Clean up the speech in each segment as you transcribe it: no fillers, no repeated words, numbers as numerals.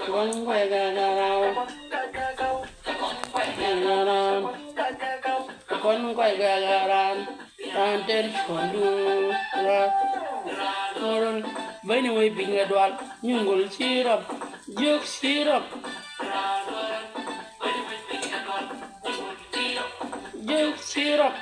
Con quay gà gà rào, gà gà rào, con quay gà gà rào, ran ter con du ra, moral, veni way pinga dwal, nyungul sirap, juk sirap, juk sirap.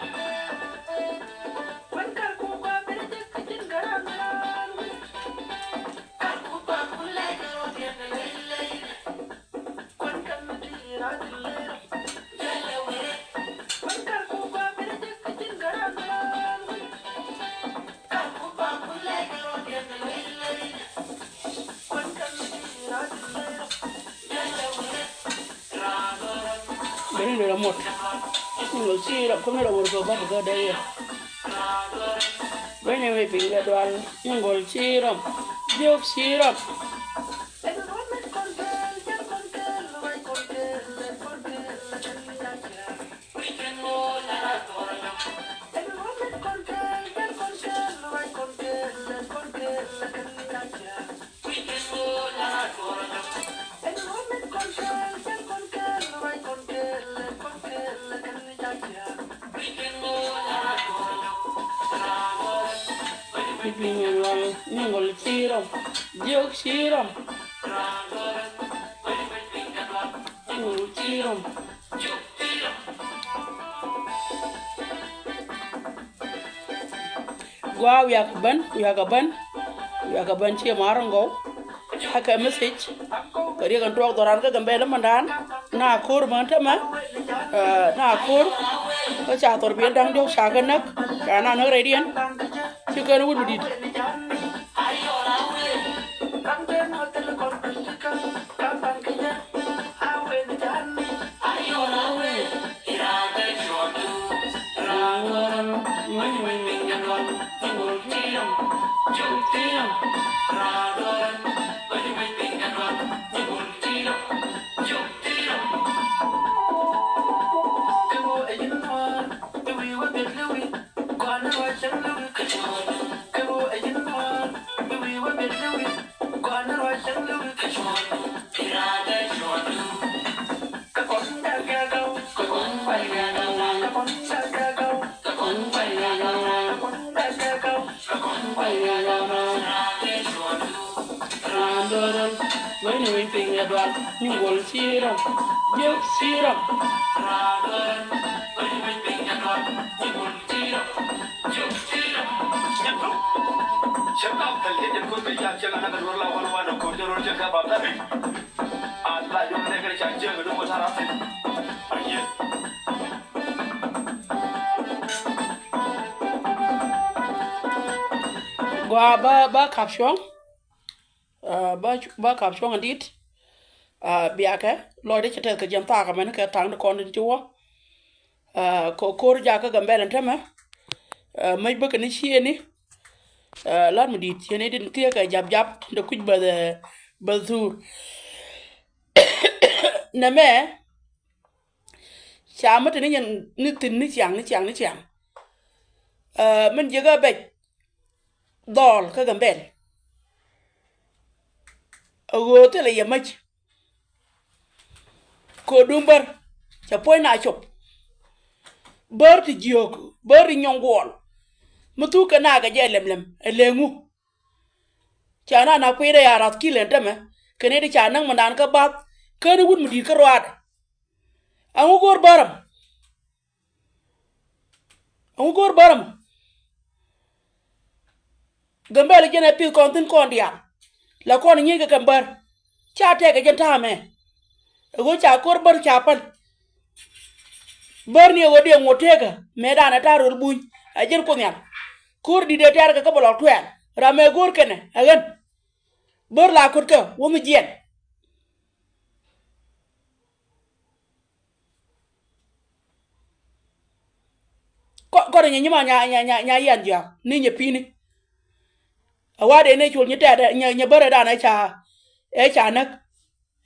Veni lo mot, nyungul sirap, kung nila wurgo ba baga daya. Veni way pinga dwal, nyungul sirap, juk sirap. Pinga dwal, nyungul sirap, juk sirap, nyungul sirap. Gwa yakaban che marango haka message kari kan tuak doran ka gambe mandan na kur manta ma na kur ka cha tor bi dang jo shagan nak kana na radian chikan wud dit When we think about you will see them, you see them. Gua ba caption ba caption andit biake loide chete ka jam ta ka men ka tang ko ndin chuo ko kor ja ka gambe ntama mai ba ka ni chieni lan mu dit chieni din tie ka jab de kuj ba zur na me chama tin ni tin ni chang men je ga be dol ka gambe ago te le yamach ko dumbar cha poy na chop bar ti jog bar nyongol mutu kana ga je lemlem elengu chana na kwire ya rat kilen teme kene di chana mandan ka bat kene wud mudi ka road angu gor baram gambele jene pi kontin kondia la kon nyi ga kambar cha te ga jenta me go cha kor bar cha pan bar ni wodi ngotega me dana tarul buñ a jer ko nyal kur di de tar ka bolo twen rame gor kene agan bar la kur ka wo mi jen ko ni nyima nya yan ja ni nye pini awade ne chul nyita da nya bare dana cha nak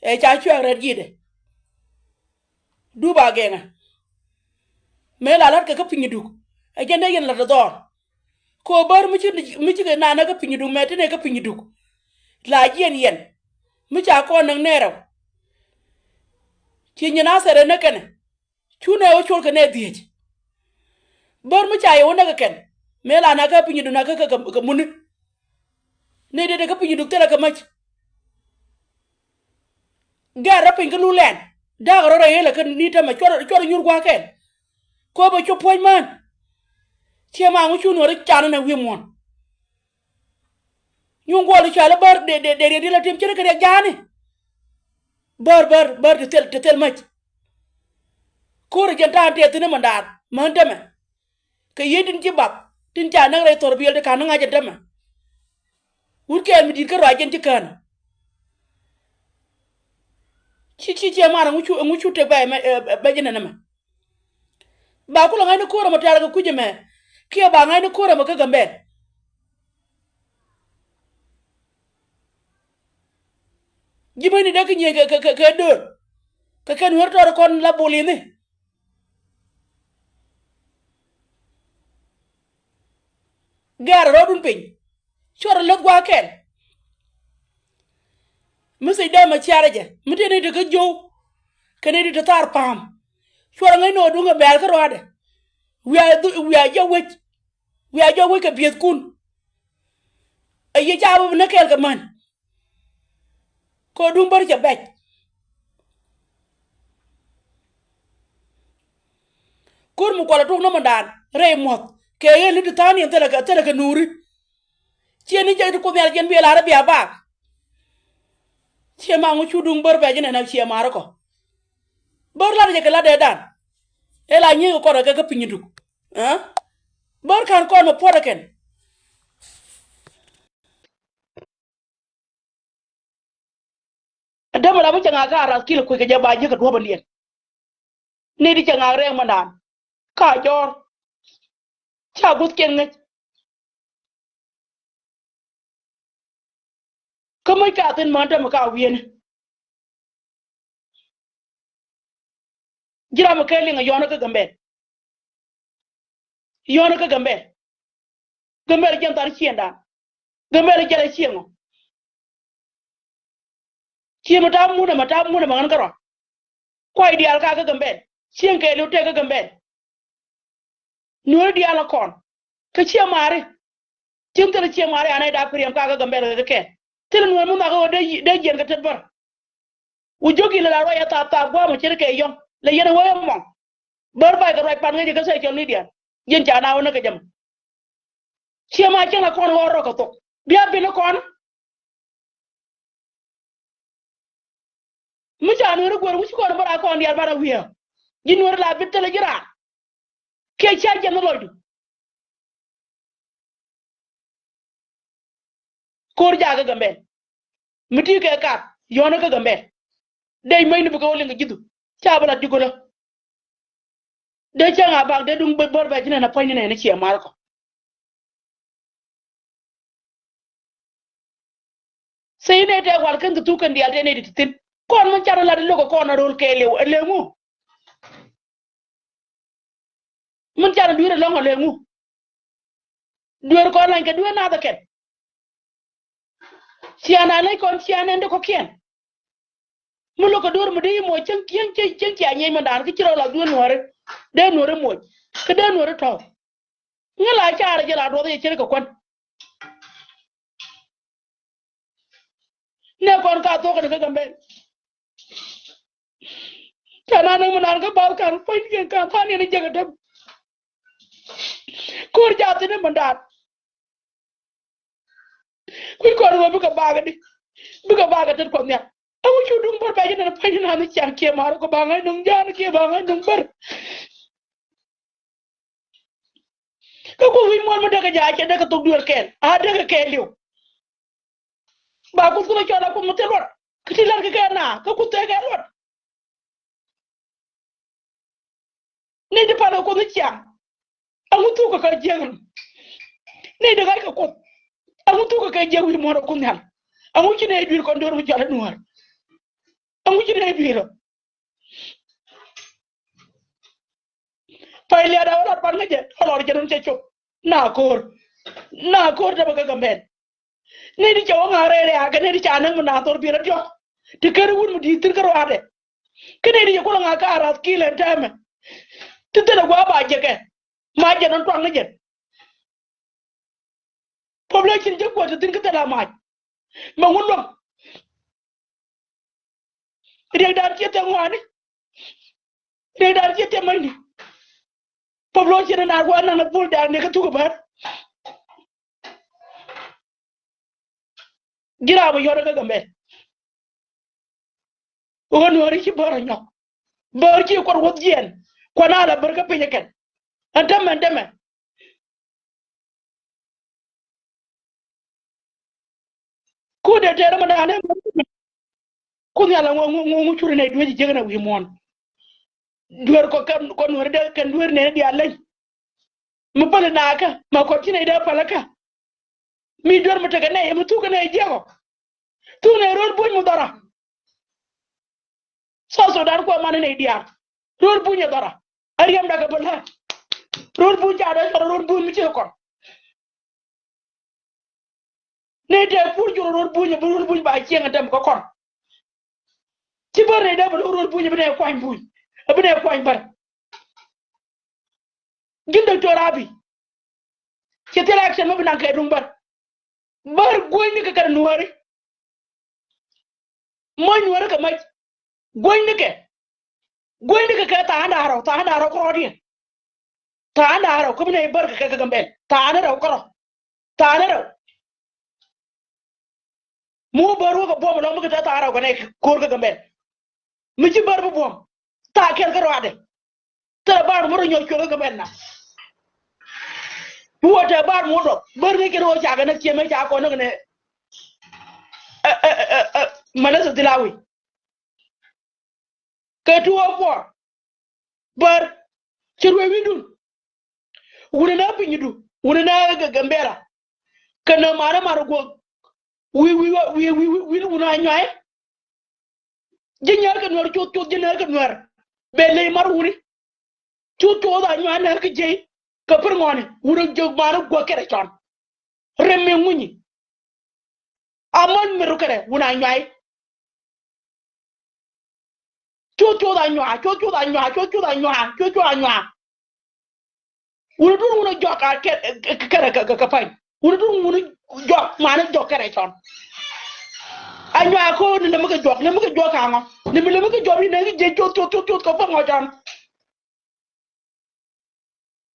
e cha chwa red gide duba genga me la lat ka pinyi duk a jende yen la do ko bar mi ci na ka pinyi duk me tene ka pinyi duk la yen mi cha ko nang nero chi nyina sere na ken chune o chul kene diech bor mi cha yo na ken me la na ka pinyu na ka mun ne de ka pinyu tela ka mach gara pin ka lulen da ro re yela kan ni ta ma chor nyur gwa ken ko ba cho poy man che ma ngu chu no ri cha na wi mon nyung go li cha la bar de la tim chere ka jani bar te tel mach ko re janta te tine mandat man deme ka yedin ci bab tin cha nang re tor biel de kan nga janta ma wur ken mi dir ka ra jen ci kan ci mara ngu chu te ba jena na ma ba ku la ngai ko ra ma tar ga ku je me ke ba ngai ko ra ma ka gambe jibani da ka nye ka do ka ken wer tor kon la bolini gar rodun pin chora lot gwa ken musi da ma charaje mutene de ka jow kene de tar pam chora ngai no dunga bel ka rode we are jo we ka biet kun aye jabu na kel ka man ko dum bar ja bek kur mu kola tuk no mandan re mot ke ye ni tani tela ka nuri cheni je ko mel jen bi la rabia ba che ma ngu chu dung bar be jena na che maro ko bar la je ka la de dan e la nyi ko ra ka pinyidu ha bar kan ko mo poda ken dama la bu nga ka ra kilo ko ke je ba je ka do ba lien ni di nga re mandan ka jor cha gut ken ngai ko mai ka tin man dama ka wien jira mo kele nga yona ka gambe jen tar chienda gambe jere chiengo chiemo ta mu na man karo ko ideal ka gambe chien ke lu te ka gambe no ideal kon ka chia mare tim tar chia mare anai da priem ka gambe ke til no mu na ko de jen ka tedbar u jogi la ro ya ta gwa mo chir ke yon le yene wo mo bar ba ga rai pan ngi ka sai chon ni dia jen cha na wona ka jam chiema chena kon woro ko to bia bi no kon mu cha no ro gor mu ko bara kon dia bara wiya jinwar la bitale jira ke cha jeno lodu kor ja ga gambe miti ke ka yona ka gambe dai mai ni buga wolin ga gidu cha bala digolo dai cha nga bag de dum bor ba jina na pani ne ce marko sai ne da war kan tukan dia ne ditin kon mun chara la logo kon na rol ke lemu mun chara duire longo lemu duer ko lan ke duer na da ken siana lay kon siana ndo ko kien mu lo ko dur mu de mo chen chen anya ma dan ki chiro la duer nore de nore mo ke de nore to ngala chara jela do de chere ko kon ne kon ka to ko de gambe kana nang manar ka bal kan point ke ka thani ni jaga dem kur jati ne mandat ku ko ro bu ka baga di bu ka baga tan ko nya awu chu dum bor ba jina pa jina ni cham ke mar ko bangai nung jan ke bangai nung bar ka ko wi mon mo daga ja ke daga to dur ken a daga ke liu ba ku ko chola ko mo telor kiti lar ke na ka ku te ga lor ne de pa ko ni cham awu tu ko ka jengan ne de ga ko awu tu ko ka jewi mo ko nyal awu ci ne bir ko ndor mu jala noir awu ci ne bir payli ada wala par nga je olor je non ci na kor da ba ga gambe ne di chawa ngare re aga ne di chana mun na tor bi radio ti kar wun mu di tir kar wade kene di ko nga ka ras kile tame ti te gwa ba je ke ma je non twang je population je ko tin ka ta ma ngun lom re dar je te ngwani re dar je te mandi population na gwa na bul dar ne ka tu ko bar gira ba yoro ga gambe won wori ci boro ñok bor ci ko wot jien ko na la barka pinye ken antame ku de tere ma dane ku nyala ngo churi ne duwe jegna wi mon duwer ko kan ko wor de kan duwer ne di alay mu pala naka ma ko ci ne de palaka mi duwer mu tege ne mu tuka ne jego tu ne rol buñ mu dara so dar ko man ne diar rol buñ dara ariyam daga bala rol buñ jaada rol buñ mi ci ko ne de pour juro rol buñ ba ci nga dem ko kon ci bor ne de rol buñ bi ne ko añ buñ bi ne ko añ bar gindal torabi ci telection mo binan kay dum bar goy ni ka kar nuwari moy nuwari ka may goy ni ka ta anda ro ko di ta anda ro ko ne bar ka gambel ta anda ro ko ta anda ro mu baru ko bom lo mu ka ta ro ko ne ko ka gambel mi ci bar bu bom ta kel ka ro ade ta bar mo ro ñoo ko gambel na wota bar mo do bar ne kero ja ga na ke me ja ko ne manasa dilawi ka tuwa po bar kirwe widun wuna na pinyidu wuna na ga gambera kana mara go wi wuna nyai jinya ka nor chot jinya ka nor bele mar wuri chot da nyai na ka je ka per ngone wuna jog mara go kere chon remme nguni amon meru kere wuna nyai chot da nyai wuna dun wuna jog ka kere ka pai wuna dun wuna jog mana jog kere chon anywa ko ni le maka jog ango ni le maka jog ni ne je chot ko pa ngojan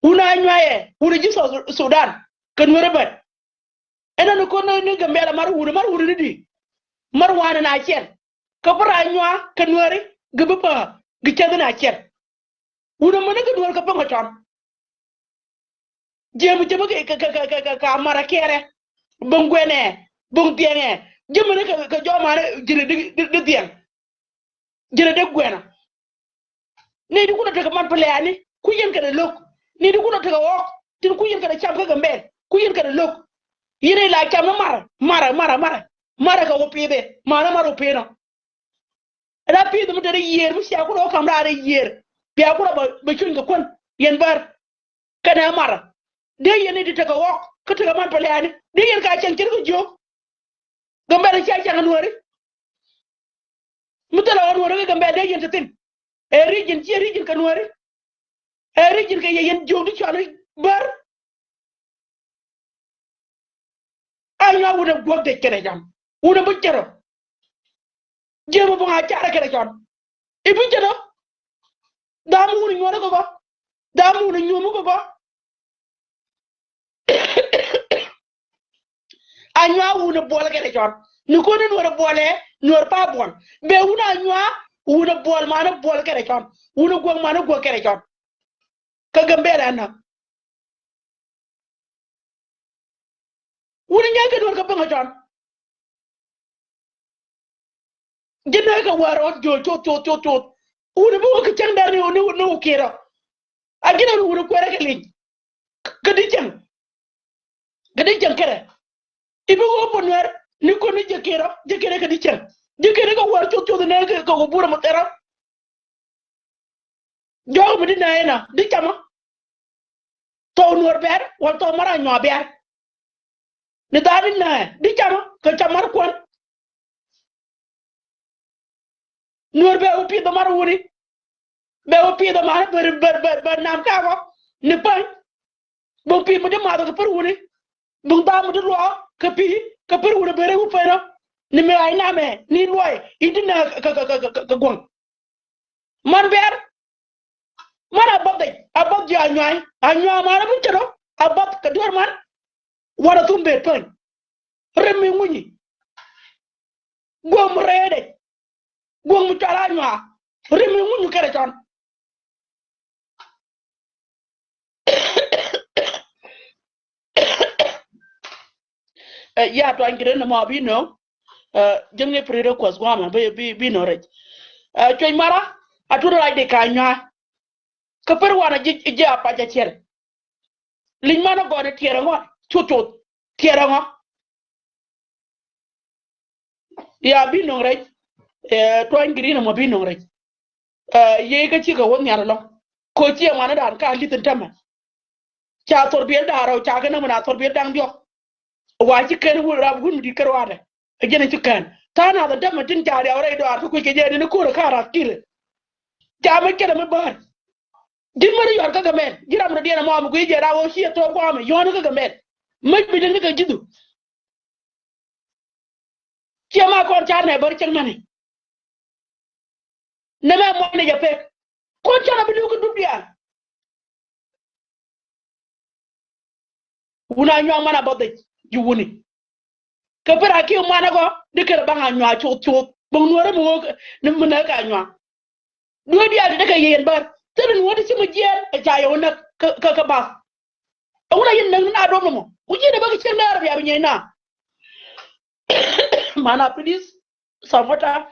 una anywa ye una ji Sudan kan wara ban ena no ko no ni gambela mar wuri di mar wana na chen ka bara anywa kan wari gaba pa gicha na chen una mana kan wara ka pa ngojan je mu ka mara kere bongwene bong pienge jëmale ka joomaane jëre de dieng jëre de gwena ne di kuna taka man paleani ku yen ka de lok ne di kuna taka wok tin ku yen ka de cham ka gambe ku yen ka de lok yene la cham mara ka wopibe mara opena da pi dum de yer mu sia ku do kam ra de yer bi ku ba chun ka kon yen bar kana mara de yene di taka wok ka taka man paleani de yen ka chen chen ko jo gambe de cha cha ngori mutala won gambe de yen tin region kan wari region ka yen jodi chana bar anya wona gogde kene jam wona bujjero jema bo nga cara kene jon e bujjero damu woni ngora ko ba damu woni nyomu ko ba anya wona bol kene jon ni ko nen wara bolé nor pa bon be wona anya wona bol mana bol kene jon wona gog mana gog kene jon ka gambe na wona nyaga dor ka banga jon jinna ka waro jo chot wona bo ka chang dar no kira agina wona ko rek liñ gadi chang kere ibu go ponwer ni ko ni jekere ka di chang jekere ka war chot ne ka go bura mutera jo mu di na di chama to nor ber wal to mara nyo ber ni tadi na di chama ka chamar kon nur be upi do mar wuri be upi do mar ber nam ka ko ni pan bo pi mo de ma do per wuri bu ba mo de lo ka per wuri bere u pa ni me ay na me ni loy idina ka gon man ber man abad ja anyoy man bu chero abad ka dor man wala tumbe pan remi nguni gom rede gom tala anyoy remi nguni kere ton ya to angire na ma bi no jenge prere kwas gwama bi no rej choy mara atura ay de ka anyoy ka per wana je apa ja cher liñ mana gone tiere ngo chutut tiere ngo ya bi no rej to angire na ma bi no rej ye ga ci ga won yar lo ko ci mana dan ka litin tama cha torbiyel daro cha ga na mana torbiyel dang dio wa ci ken wu rab gun di karwade jene ci kan tana da dama tin jari awre do ar ko ke je ni ko ka ra kire ja ma kede ma bar dimari yor ka gamen jiram do dina mo am ko je ra wo shi to ko am yon ka gamen mai bi den ka jidu ci ma ko char ne bar ceng mani ne me mo ne ja pek ko chara bi ko dubya una nyo mana bodde ju wuni ka para ki mana go de kere banga nyo chut bon nuore mo ne mo na ka nyo do dia de ka yen bar tere wodi ci mo jier e jayo na ka ba una yen na do mo uji de ba ki na arab ya bi nyina mana please samota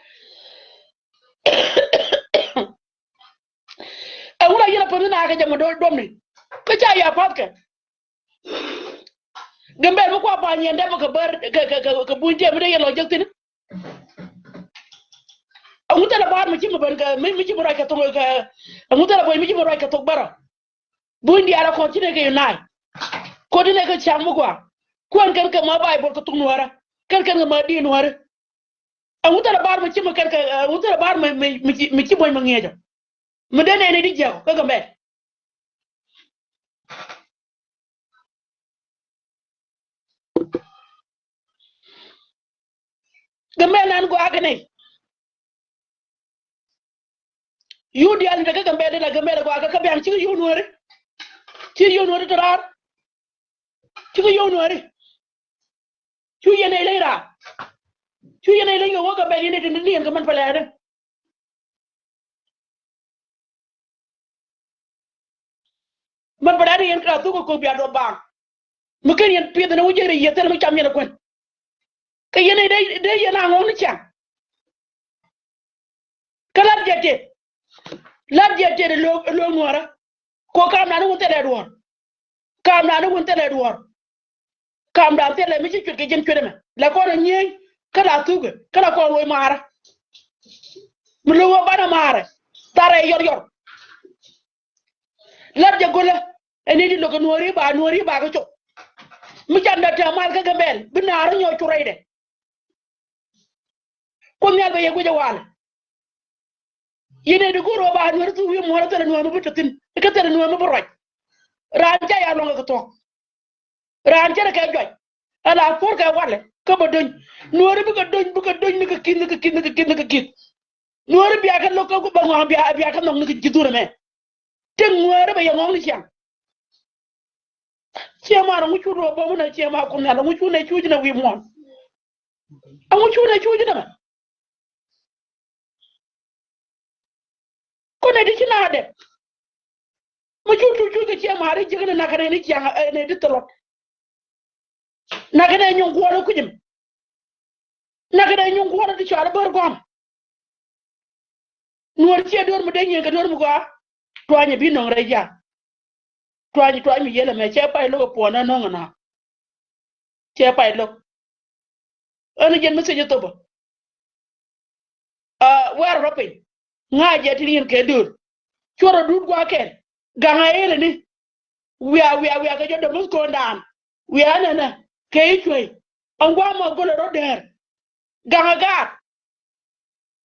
e una yen pa na ka jama do mi ka ja ya patka gambe mo ko ba nyende mo ka bar ka bunje mo de yelo jaktin amuta la bar mo ci mo ban ka mi ci mo ra ka to ka amuta la boy mi ci mo ra ka to bara bundi ara ko ci ne ke yunai ko dine ka cham mo kwa kon kan ka ma bay bol ka tunu wara kan ma di no wara amuta la bar mo ci mo kan ka amuta la bar mi ci boy mo ngejo mo de ne di jaw ka gambe gambe nan go agane yudi al daga gambe de la gambe go aga ka biam ci yunore tarar ci yunore ci yene leira ci yene leira wo gambe ni de ni en man pala de man pala de en ka to ko biya do bang mu ken yen piede na wujere yetel mu cham yene kon ka yene de yena ngon cham kala jete labjete de lo ngora ko kam na won tele duwar kam da tele mi ci ke jen kede me la ko nyey kala tuga kala ko woy mara mu lo wo bana mara tare yor labje gola eni di lo ko nori ba ko cop mi janda ta mal ka gambel binaara ñoo ci de ko ñal ba yego jawala yene di goro ba nori tu wi mo tele no mo butatin ka tele no mo boroj ran ja ya lo nga to ran ja ka joj ala for ka wale ko ba doñ nori bu ko doñ ni ka kin nori biya ka lo ko ba ngam biya ka no ni ki dure me te nori ba yangong ni cham chema na muchu ro ba na chema ko na muchu ne chuji na wi mon a muchu ne chuji na ko ne di na de muchu ke chema ri jigna na ka ne changa ne di tolo na ka ne nyon ko ko jim na ka ne nyon ko di chara bar gom nuor che dor mu de nyen ka dor mu go to anya bi no reja to anya yele me che pa lo po na no na che pa lo ana jen message to ba war rope nga je tin ke dur choro dud gwa ken ganga ele ni we are ga jodo mus ko ndan we ana na ke chwe angwa ma golo ro der ganga ga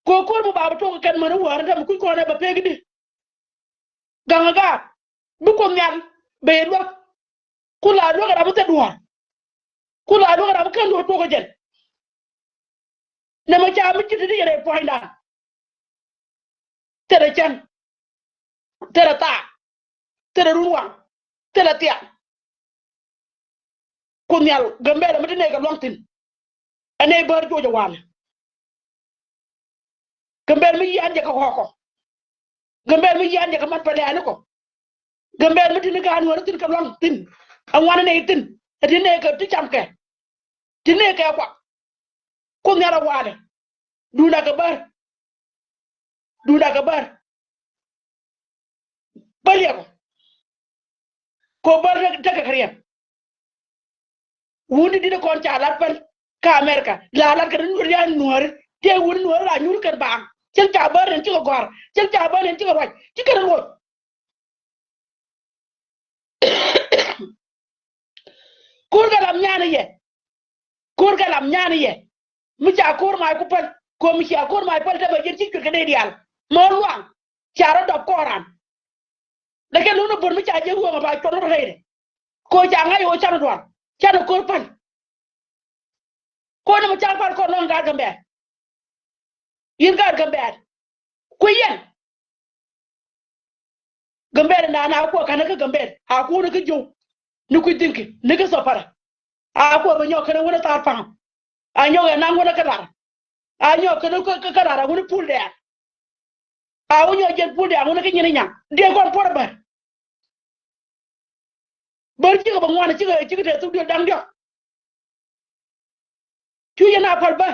ko ko mu ba to kan man war da ku ko na ba pegdi ganga ga bu ko nyal be lo kula do ga ba duwa kula do ga ba kan do to ko jel na ma cha mi ci di yere poinda tere chan tere ta tere ruwa tere tia ko nyal gambe da mutune ga longtin ane bar jojo wala gambe mi yanje ka koko gambe mi yanje ka mat pale aniko gambe mutune ga anwar tin ka longtin an wana ne tin adine ka ti chamke tine ka kwa ko nyara wala duna ka bar baliya ko bar ta ka kariya wuni dina kon cha lat pal ka amerika la lat ka nur ya nur te wuni nur la nyur kan ba cel ta bar en ci ko gor cel ta bar en ci ko waj ci kan wo kur ga lam ñaani ye mi cha kur ma ku pal ko mi cha kur ma pal ta ba jir ci ko de dial mo luang cha do koran da ke lu no bor mi cha je wo ba ko no reede ko ja ngay o cha do cha do ko pal ko no cha pal ko no ga gambe yin ga gambe ku yen gambe na ko kana ka gambe ha ku no ka jo ni ku dinki ni ka sopara a ko ba nyo kana wona ta pam a nyo ga na ngona ka dar a nyo kana ko ka dar wona pulde a wonyo je pulde a wona ka nyina nya de ko por ba bar ci ba ngwana ci te tu de dang dio tu yana pal ba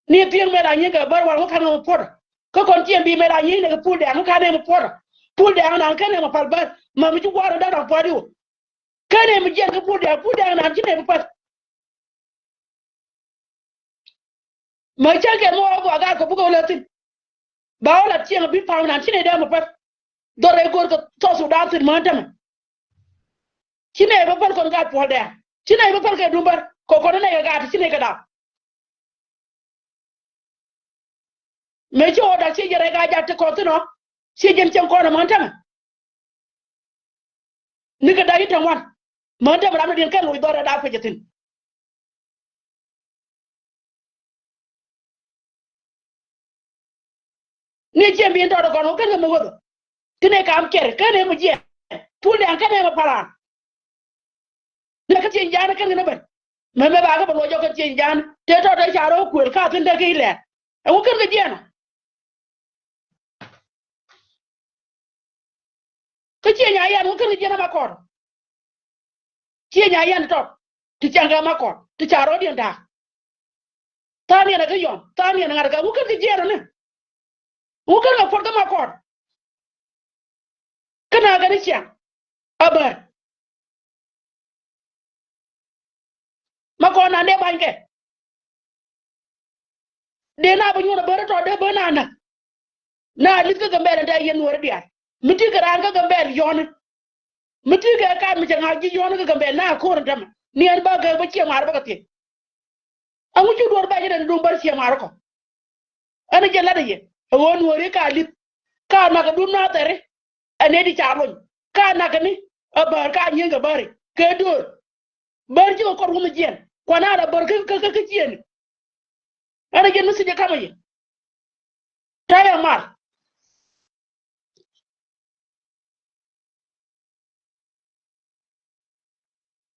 ni tieng me da nyinga bar war ko kan mo por ko kon tien bi me da nyinga ka pulde an ka ne mo por pulde an an ka ne mo pal ba ma mi ci gwaro da da padi wo ka ne mi je ka pulde an an ci ne mo pal ma cha ke mo go ga ko bu ko latin ba wala tieng bi pa an ci ne da mo pal do re gor ko to su da tin ma tam ci ne ba pal kon ga pulde ci ne ba pal ke dumbar ko ne ga ci ne ka da me ci oda ci jere ga jatte ko tino ci jem cen ko na man tam ni ga dagi tan wan man tam ram din kan wi dora da ko jetin ni jem bi ndo ko no kan mo godo tine ka am ker kan mo je pulde an kan mo para ne ka ci jana kan ne ban me ba ga bo jo ka ci jana te to da charo ku ka tin da ki le e wo kan ga jena ka ci nya yan wo kan ga jena ma ko ci nya yan to ti changa ma ko ti charo din da tani na ga yon tani na ga wo kan ga jena ne wo kan ga forta ma ko kana ga ni chiang abar ma ko na ne banke de na bu nyuna bar to de banana na lit ka gambe da yen wor dia miti ga ranga gambe yon miti ga ka mi janga ji yon ga gambe na ko ran tam ni an ba ga ba ci mar ba ka te an wuci dor ba jidan dum bar ci mar ko ana je lada ye won wori ka lit ka na ga dum na tere ane di charlon ka na ga ni abar ka nyen ga bare ke dor bar ji ko ru mi jen ko na da bar ka jien ana je nusi je kama ye taya mar